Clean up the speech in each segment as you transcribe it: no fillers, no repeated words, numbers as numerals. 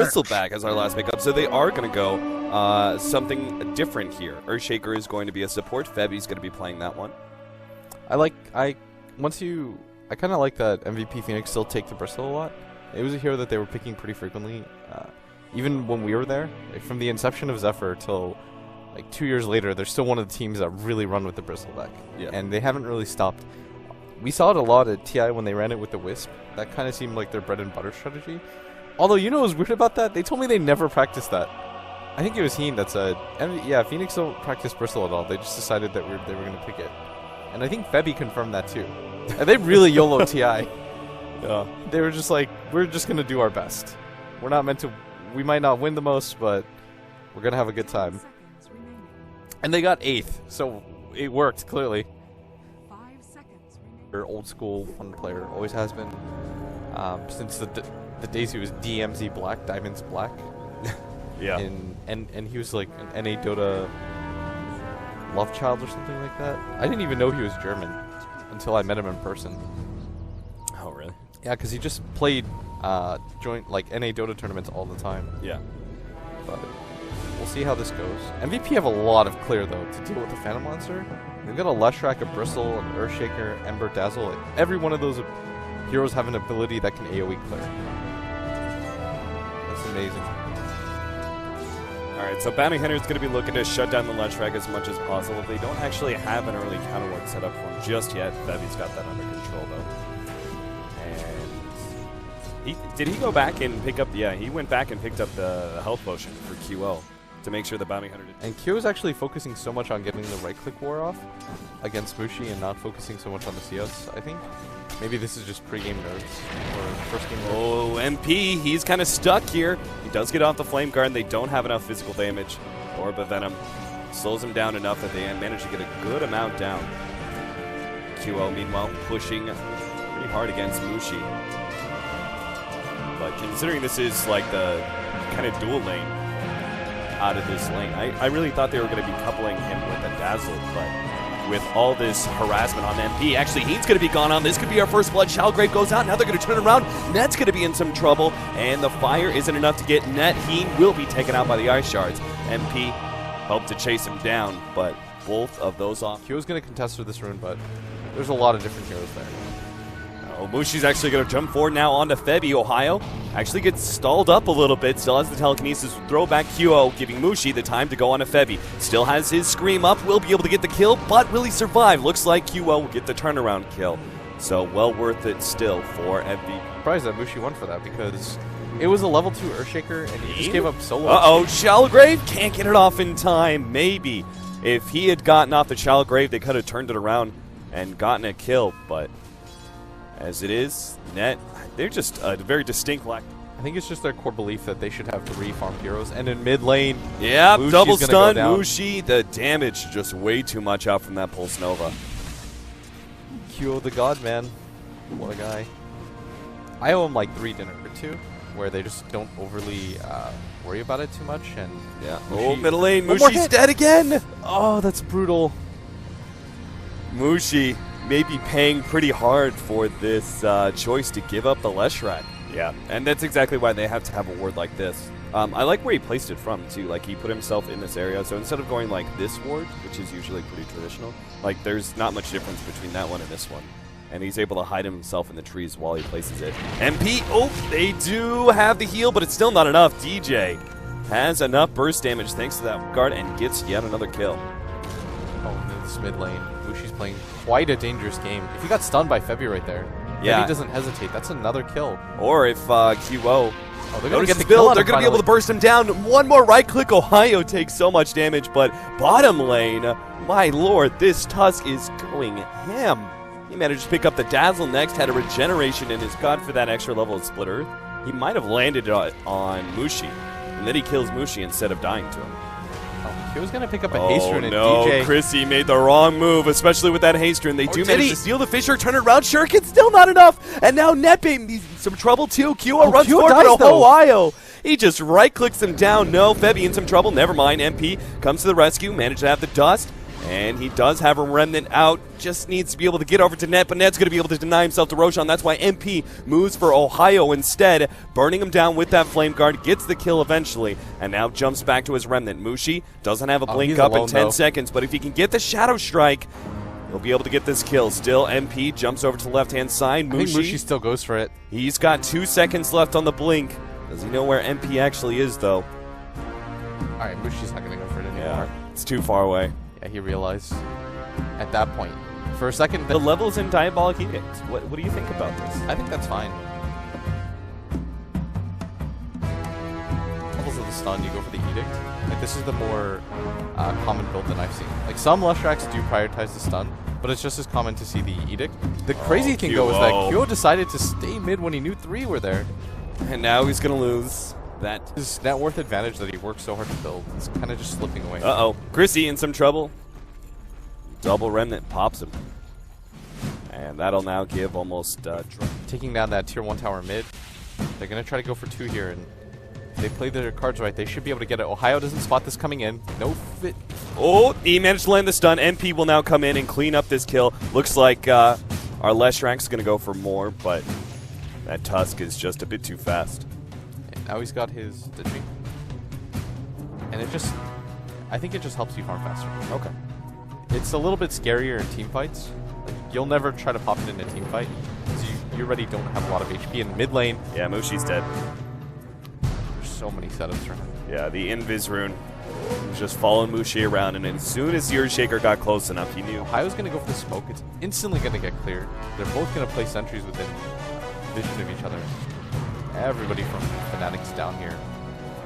Bristleback as our last pickup, so they are going to go something different here. Earthshaker is going to be a support. Febi's going to be playing that one. I kind of like that MVP Phoenix still take the Bristol a lot. It was a hero that they were picking pretty frequently, even when we were there. Like, from the inception of Zephyr till like 2 years later, they're still one of the teams that really run with the Bristleback. Yeah. And they haven't really stopped. We saw it a lot at TI when they ran it with the Wisp. That kind of seemed like their bread and butter strategy. Although, you know what was weird about that? They told me they never practiced that. I think it was Heen that said, yeah, Phoenix don't practice Bristol at all. They just decided that they were going to pick it. And I think Febi confirmed that too. And they really YOLO TI. Yeah. They were just like, we're just going to do our best. We're not meant to, we might not win the most, but we're going to have a good time. And they got 8th, so it worked, clearly. They're old school, fun player, always has been. Since the days he was DMZ Black, Diamonds Black. Yeah. And he was like an NA Dota love child or something like that. I didn't even know he was German until I met him in person. Oh, really? Yeah, because he just played joint like NA Dota tournaments all the time. Yeah. But we'll see how this goes. MVP have a lot of clear though to deal with the Phantom Monster. They've got a Leshrac, a Bristle, an Earthshaker, Ember, Dazzle. Like, every one of those heroes have an ability that can AoE clear. That's amazing. Alright, so Bounty Hunter is going to be looking to shut down the Leshrac as much as possible. They don't actually have an early counterwork set up for him just yet. Febi's got that under control, though. And did he go back and pick up... Yeah, he went back and picked up the health potion for QO to make sure the Bounty Hunter did. And Q is actually focusing so much on getting the right-click war off against Mushi and not focusing so much on the CS, I think. Maybe this is just pre-game nerves or first-game nerves. Oh, MP, he's kind of stuck here. He does get off the Flame Guard, and they don't have enough physical damage. Orb of Venom slows him down enough that they manage to get a good amount down. QO, meanwhile, pushing pretty hard against Mushi. But considering this is like the kind of dual lane out of this lane, I really thought they were going to be coupling him with a Dazzle, but with all this harassment on MP, actually Heen's going to be gone on. This could be our first blood. Shalgrave goes out. Now they're going to turn around. Net's going to be in some trouble, and the fire isn't enough to get Net. Heen will be taken out by the Ice Shards. MP helped to chase him down, but both of those off. Q is going to contest for this rune, but there's a lot of different heroes there. Oh, Mushi's actually going to jump forward now onto Febi. Ohio actually gets stalled up a little bit. Still has the telekinesis. Throw back QO, giving Mushi the time to go onto Febi. Still has his scream up. Will be able to get the kill, but will he survive? Looks like QO will get the turnaround kill. So well worth it still for MVP. Surprised that Mushi won for that because it was a level 2 Earthshaker and he just gave up solo. Uh-oh, Shalgrave can't get it off in time. Maybe. If he had gotten off the Shalgrave, they could have turned it around and gotten a kill, but as it is, Net, they're just a very distinct lack. I think it's just their core belief that they should have 3 farm heroes. And in mid lane, yeah, double stun, Mushi. The damage just way too much out from that Pulse Nova. QO the god, man. What a guy. I owe him like 3 dinner or 2, where they just don't overly worry about it too much. And yeah. Mushi, oh, middle lane, Mushi's dead again. Oh, that's brutal. Mushi may be paying pretty hard for this choice to give up the Leshrac. Yeah, and that's exactly why they have to have a ward like this. I like where he placed it from, too. Like, he put himself in this area, so instead of going like this ward, which is usually pretty traditional, like, there's not much difference between that one and this one. And he's able to hide himself in the trees while he places it. MP, oh, they do have the heal, but it's still not enough. DJ has enough burst damage thanks to that guard and gets yet another kill. Oh, this mid lane. Mushi's playing quite a dangerous game. If he got stunned by Febi right there, yeah, he doesn't hesitate. That's another kill. Or if QO, they're going to get the kill. They're going to be able to burst him down. One more right click. Ohio takes so much damage, but bottom lane, my lord, this Tusk is going ham. He managed to pick up the Dazzle next, had a regeneration in his god for that extra level of Split Earth. He might have landed on Mushi, and then he kills Mushi instead of dying to him. He was going to pick up a haste rune, and no, DJ... Chrissy made the wrong move, especially with that haste rune. They do did manage he? to steal the Fisher, turn it around. Shuriken, still not enough. And now Netbane, he's in some trouble too. QO runs forward, but Ohio, he just right-clicks him down. No, Febi in some trouble. Never mind. MP comes to the rescue, managed to have the dust. And he does have a Remnant out, just needs to be able to get over to Net, but Net's going to be able to deny himself to Roshan. That's why MP moves for Ohio instead, burning him down with that Flame Guard, gets the kill eventually, and now jumps back to his Remnant. Mushi doesn't have a blink up in 10 seconds, but if he can get the Shadow Strike, he'll be able to get this kill. Still, MP jumps over to the left-hand side. I think Mushi still goes for it. He's got 2 seconds left on the blink. Does he know where MP actually is, though? All right, Mushi's not going to go for it anymore. Yeah, it's too far away. Yeah, he realized at that point. For a second... The level's in Diabolic Edict. What do you think about this? I think that's fine. Levels of the stun, you go for the Edict. Like, this is the more common build that I've seen. Like, some Lushraks do prioritize the stun, but it's just as common to see the Edict. The crazy thing, though, is that Kyo decided to stay mid when he knew 3 were there. And now he's going to lose. That his net worth advantage that he worked so hard to build is kind of just slipping away. Uh-oh. Chrissy in some trouble. Double Remnant pops him. And that'll now give almost... taking down that tier 1 tower mid. They're going to try to go for 2 here, and if they play their cards right, they should be able to get it. Ohio doesn't spot this coming in. No fit. Oh, he managed to land the stun. MP will now come in and clean up this kill. Looks like our Leshrank's going to go for more, but that Tusk is just a bit too fast. Now he's got his Digi. And it just... I think it just helps you farm faster. Okay. It's a little bit scarier in team fights. Like, you'll never try to pop it in a team fight, because you already don't have a lot of HP in mid lane. Yeah, Mushi's dead. There's so many setups for him. Yeah, the Invis rune. Just following Mushi around, and as soon as Shaker got close enough, he knew. Ohio's going to go for the smoke. It's instantly going to get cleared. They're both going to play sentries within vision of each other. Everybody from Fnatic's down here.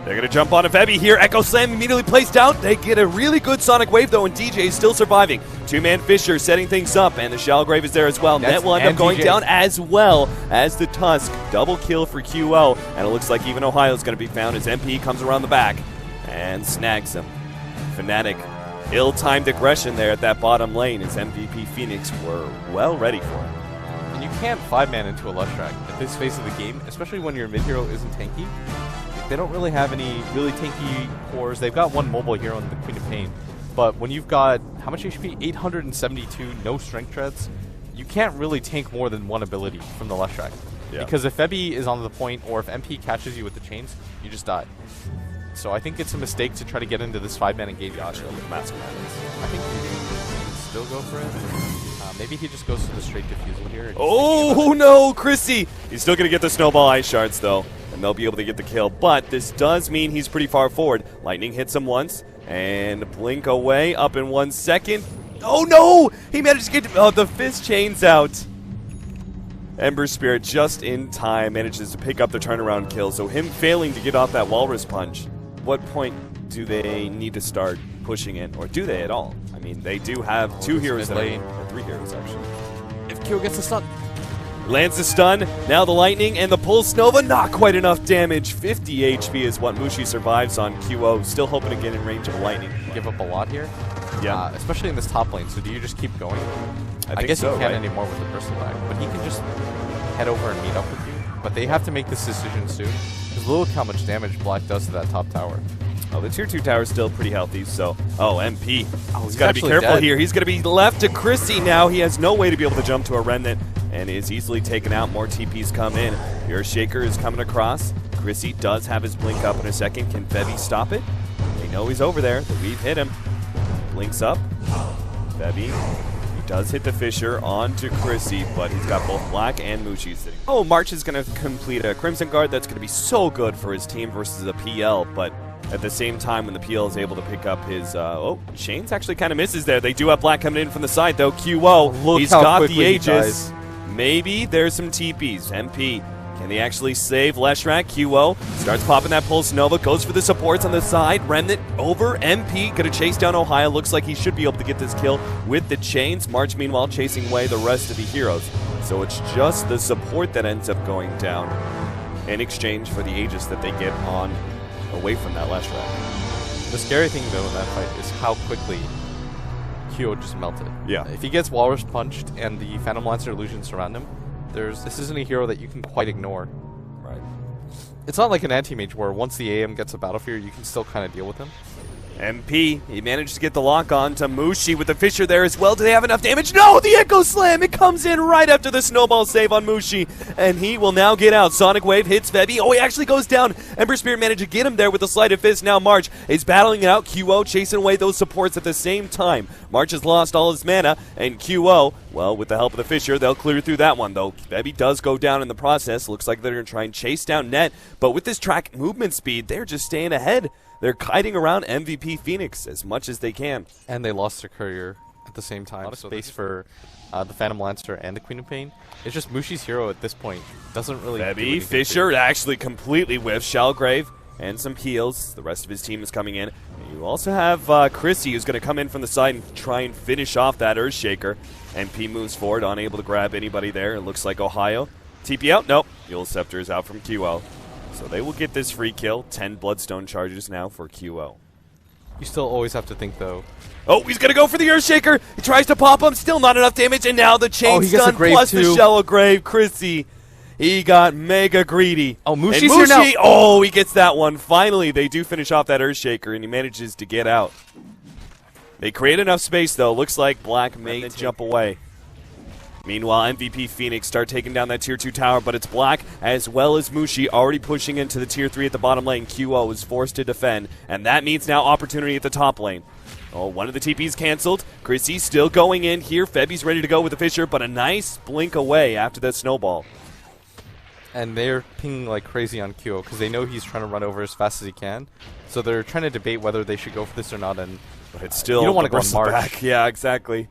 They're going to jump on a Febby here. Echo Slam immediately placed out. They get a really good Sonic Wave, though, and DJ is still surviving. 2-man Fisher setting things up, and the Shallow Grave is there as well. Net will end up going down as well as the Tusk. Double kill for QO, and it looks like even Ohio's going to be found as MP comes around the back and snags him. Fnatic, ill-timed aggression there at that bottom lane as MVP Phoenix were well ready for it. And you can't 5-man into a Leshrac at this phase of the game, especially when your mid-hero isn't tanky. They don't really have any really tanky cores. They've got one mobile hero in the Queen of Pain. But when you've got, how much HP? 872, no strength treads, you can't really tank more than one ability from the Leshrac. Yeah. Because if Febby is on the point, or if MP catches you with the chains, you just die. So I think it's a mistake to try to get into this 5-man engagement. Gotcha, with Mask Madness. I think he can still go for it. Maybe he just goes to the straight defusal here. Oh no, Chrissy! He's still going to get the Snowball Ice Shards, though. And they'll be able to get the kill. But this does mean he's pretty far forward. Lightning hits him once. And blink away up in 1 second. Oh no! He managed to get the fist chains out. Ember Spirit just in time manages to pick up the turnaround kill. So him failing to get off that Walrus Punch. What point do they need to start pushing it? Or do they at all? I mean, they do have 2 heroes lane. Or 3 heroes, actually. If Kyo gets the stun. Lands the stun, now the lightning, and the pulse nova, not quite enough damage. 50 HP is what Mushi survives on QO, still hoping to get in range of the lightning. Give up a lot here, yeah, especially in this top lane, so do you just keep going? I guess so, you can't anymore with the personal lag, but he can just head over and meet up with you. But they have to make this decision soon, because look how much damage Black does to that top tower. Oh, the tier 2 tower is still pretty healthy, so... Oh, MP. Oh, he's got to be careful here. He's going to be left to Chrissy now. He has no way to be able to jump to a Remnant and is easily taken out. More TPs come in. Your Shaker is coming across. Chrissy does have his blink up in a second. Can Febby stop it? They know he's over there. The weave hit him. Blinks up. Febby. He does hit the Fisher onto Chrissy, but he's got both Black and Mushi sitting. Oh, March is going to complete a Crimson Guard. That's going to be so good for his team versus a PL, but... At the same time, when the PL is able to pick up his... oh, Shane's actually kind of misses there. They do have Black coming in from the side, though. QO, he's got the Aegis. Maybe there's some TPs. MP, can they actually save Leshrac? QO starts popping that Pulse Nova, goes for the supports on the side. Remnant over. MP going to chase down Ohio. Looks like he should be able to get this kill with the chains. March, meanwhile, chasing away the rest of the heroes. So it's just the support that ends up going down in exchange for the Aegis that they get on... away from that Leshrac. The scary thing, though, in that fight is how quickly Kyo just melted. Yeah. If he gets Walrus punched and the Phantom Lancer illusions surround him, this isn't a hero that you can quite ignore. Right. It's not like an anti-mage where once the AM gets a battle fear, you can still kind of deal with him. MP, he managed to get the lock on to Mushi with the Fissure there as well. Do they have enough damage? No, the Echo Slam! It comes in right after the snowball save on Mushi, and he will now get out. Sonic Wave hits Febby. Oh, he actually goes down. Ember Spirit managed to get him there with the Sleight of Fist. Now March is battling it out. QO chasing away those supports at the same time. March has lost all his mana, and QO, well, with the help of the Fissure, they'll clear through that one, though. Febby does go down in the process. Looks like they're going to try and chase down Net, but with this track movement speed, they're just staying ahead. They're kiting around MVP Phoenix as much as they can. And they lost their courier at the same time. A lot of space for the Phantom Lancer and the Queen of Pain. It's just Mushi's hero at this point. Doesn't really Febby, Fissure actually completely whiffs Shellgrave and some heals. The rest of his team is coming in. You also have Chrissy, who's going to come in from the side and try and finish off that Earthshaker. MP moves forward, unable to grab anybody there. It looks like Ohio. TP out? Nope. Eul Scepter is out from QO. So they will get this free kill. 10 Bloodstone charges now for QO. You still always have to think, though. Oh, he's going to go for the Earthshaker. He tries to pop him. Still not enough damage. And now the chain stun plus the Shallow Grave. Chrissy, he got mega greedy. Oh, Mushi's here now. Oh, he gets that one. Finally, they do finish off that Earthshaker, and he manages to get out. They create enough space, though. Looks like Black may jump away. Meanwhile, MVP Phoenix start taking down that Tier 2 tower, but it's Black as well as Mushi already pushing into the Tier 3 at the bottom lane. QO is forced to defend, and that means now opportunity at the top lane. Oh, one of the TPs canceled. Chrissy still going in here. Febby's ready to go with the Fissure, but a nice blink away after that snowball. And they're pinging like crazy on QO because they know he's trying to run over as fast as he can. So they're trying to debate whether they should go for this or not. And but it's still you don't want to go on March. Back. Yeah, exactly.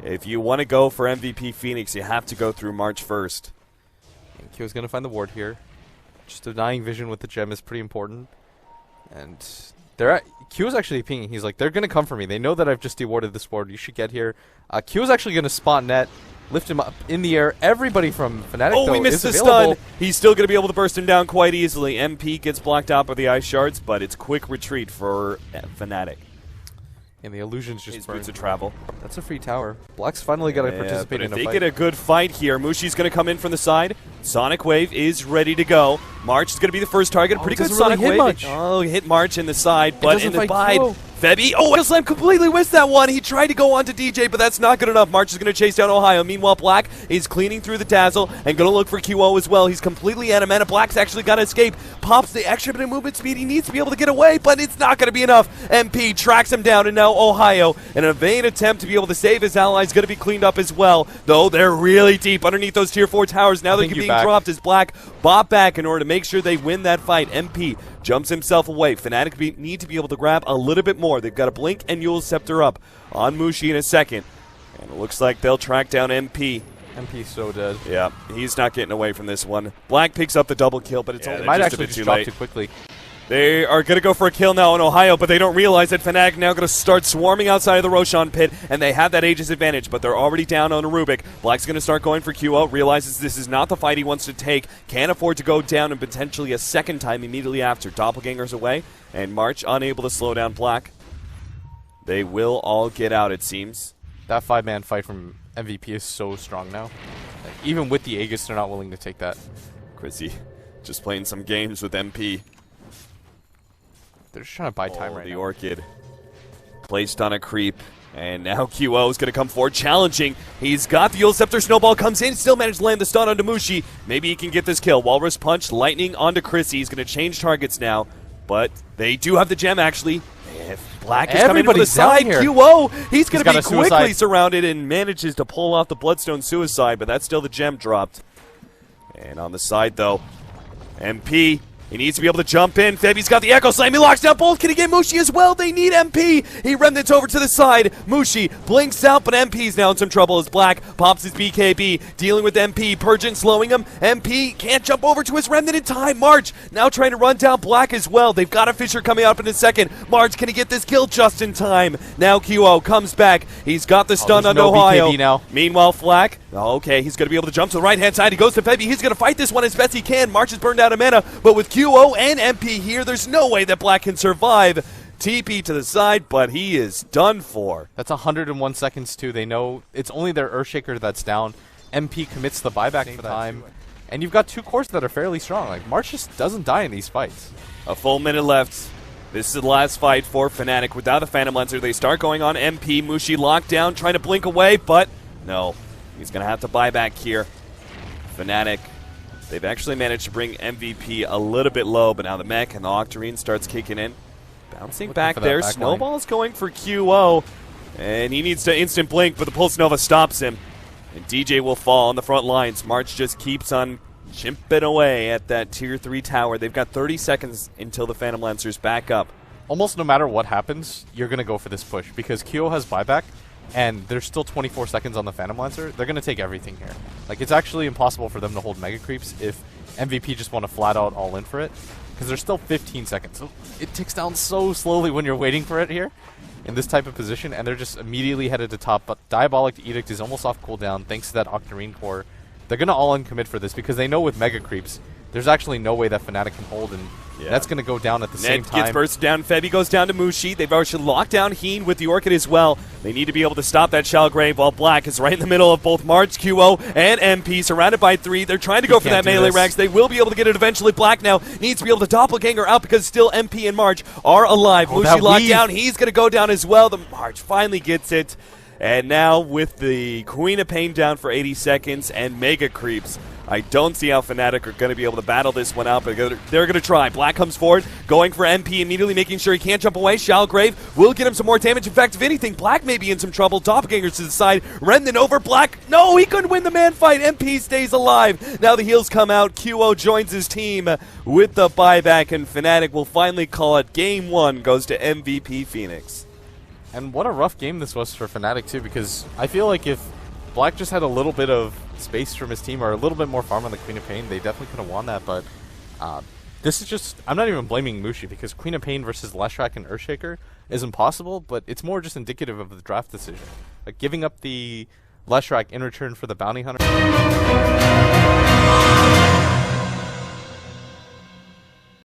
If you want to go for MVP Phoenix, you have to go through March first. And QO's going to find the ward here. Just denying vision with the gem is pretty important. And QO's actually pinging. He's like, they're going to come for me. They know that I've just dewarded this ward. You should get here. QO's actually going to spot Net, lift him up in the air. Everybody from Fnatic, though, we missed the stun. He's still going to be able to burst him down quite easily. MP gets blocked out by the ice shards, but it's quick retreat for Fnatic. And the illusions just his boots of travel. That's a free tower. Black's finally got to participate in a fight. They get a good fight here. Mushi's going to come in from the side. Sonic Wave is ready to go. March is going to be the first target. Pretty good Sonic Wave. Oh, hit March in the side, but in the side. Febby, oh, Echo Slam completely missed that one. He tried to go on to DJ, but that's not good enough. March is going to chase down Ohio. Meanwhile, Black is cleaning through the Dazzle and going to look for QO as well. He's completely out of mana. Black's actually got to escape. Pops the extra bit of movement speed. He needs to be able to get away, but it's not going to be enough. MP tracks him down, and now Ohio, in a vain attempt to be able to save his ally, is going to be cleaned up as well. Though they're really deep underneath those Tier 4 towers. Now they're being dropped as Black bop back in order to make sure they win that fight. MP jumps himself away. Fnatic need to be able to grab a little bit more. They've got to blink and Eul Scepter up on Mushi in a second. And it looks like they'll track down MP. MP's so dead. Yeah, he's not getting away from this one. Black picks up the double kill, but it's only might just actually a bit too drop late. Too quickly. They are going to go for a kill now in Ohio, but they don't realize that Fnatic now going to start swarming outside of the Roshan pit, and they have that Aegis advantage, but they're already down on a Rubik. Black's going to start going for QO, realizes this is not the fight he wants to take, can't afford to go down and potentially a second time immediately after. Doppelganger's away, and March unable to slow down Black. They will all get out, it seems. That 5-man fight from MVP is so strong now. Like, even with the Aegis, they're not willing to take that. Chrissy just playing some games with MP. They're just trying to buy time right now. The Orchid placed on a creep, and now QO is going to come forward challenging. He's got the Eul Scepter. Snowball comes in, still managed to land the stun onto Mushi. Maybe he can get this kill. Walrus Punch, lightning onto Chrissy. He's going to change targets now, but they do have the gem actually. If Black is coming to the side, QO, he's going to be quickly surrounded and manages to pull off the Bloodstone Suicide, but that's still the gem dropped. And on the side, though, MP, he needs to be able to jump in. Febby's got the Echo Slam. He locks down both. Can he get Mushi as well? They need MP. He remnants over to the side. Mushi blinks out, but MP's now in some trouble as Black pops his BKB. Dealing with MP. Purgent slowing him. MP can't jump over to his remnant in time. March now trying to run down Black as well. They've got a Fissure coming up in a second. March, can he get this kill just in time? Now QO comes back. He's got the stun on Ohio. Now. Meanwhile, Flack, okay, he's going to be able to jump to the right-hand side. He goes to Febby. He's going to fight this one as best he can. March is burned out of mana, but with QO and MP here, there's no way that Black can survive. TP to the side, but he is done for. That's 101 seconds too. They know it's only their Earthshaker that's down. MP commits the buyback for time. And you've got two cores that are fairly strong. Like, March just doesn't die in these fights. A full minute left. This is the last fight for Fnatic. Without the Phantom Lancer, they start going on MP. Mushi locked down, trying to blink away, but no. He's going to have to buy back here. Fnatic, they've actually managed to bring MVP a little bit low, but now the mech and the Octarine starts kicking in. Bouncing back there. Snowball's going for QO, and he needs to instant blink, but the Pulse Nova stops him. And DJ will fall on the front lines. March just keeps on chimping away at that Tier 3 tower. They've got 30 seconds until the Phantom Lancers back up. Almost no matter what happens, you're going to go for this push because QO has buyback, and there's still 24 seconds on the Phantom Lancer. They're going to take everything here. Like, it's actually impossible for them to hold Mega Creeps if MVP just want to flat out all in for it, because there's still 15 seconds. So it ticks down so slowly when you're waiting for it here in this type of position, and they're just immediately headed to top. But Diabolic Edict is almost off cooldown thanks to that Octarine core. They're going to all-in commit for this because they know with Mega Creeps, there's actually no way that Fnatic can hold, and that's going to go down at the same time. Ned gets bursted down. Febby goes down to Mushi. They've actually locked down Heen with the Orchid as well. They need to be able to stop that Shalgrave while Black is right in the middle of both March, QO, and MP, surrounded by 3. They're trying to go for that melee Rax. They will be able to get it eventually. Black now needs to be able to doppelganger out because still MP and March are alive. Mushi locked down. He's going to go down as well. The March finally gets it. And now with the Queen of Pain down for 80 seconds and Mega Creeps, I don't see how Fnatic are going to be able to battle this one out, but they're going to try. Black comes forward, going for MP, immediately making sure he can't jump away. Shalgrave will get him some more damage. In fact, if anything, Black may be in some trouble. Doppelgangers to the side. Rendon over. Black, no, he couldn't win the man fight. MP stays alive. Now the heals come out. QO joins his team with the buyback, and Fnatic will finally call it. Game 1 goes to MVP Phoenix. And what a rough game this was for Fnatic, too, because I feel like if Black just had a little bit of space from his team or a little bit more farm on the Queen of Pain, they definitely could have won that. But this is just, I'm not even blaming Mushi because Queen of Pain versus Leshrac and Earthshaker is impossible, but it's more just indicative of the draft decision. Like giving up the Leshrac in return for the Bounty Hunter.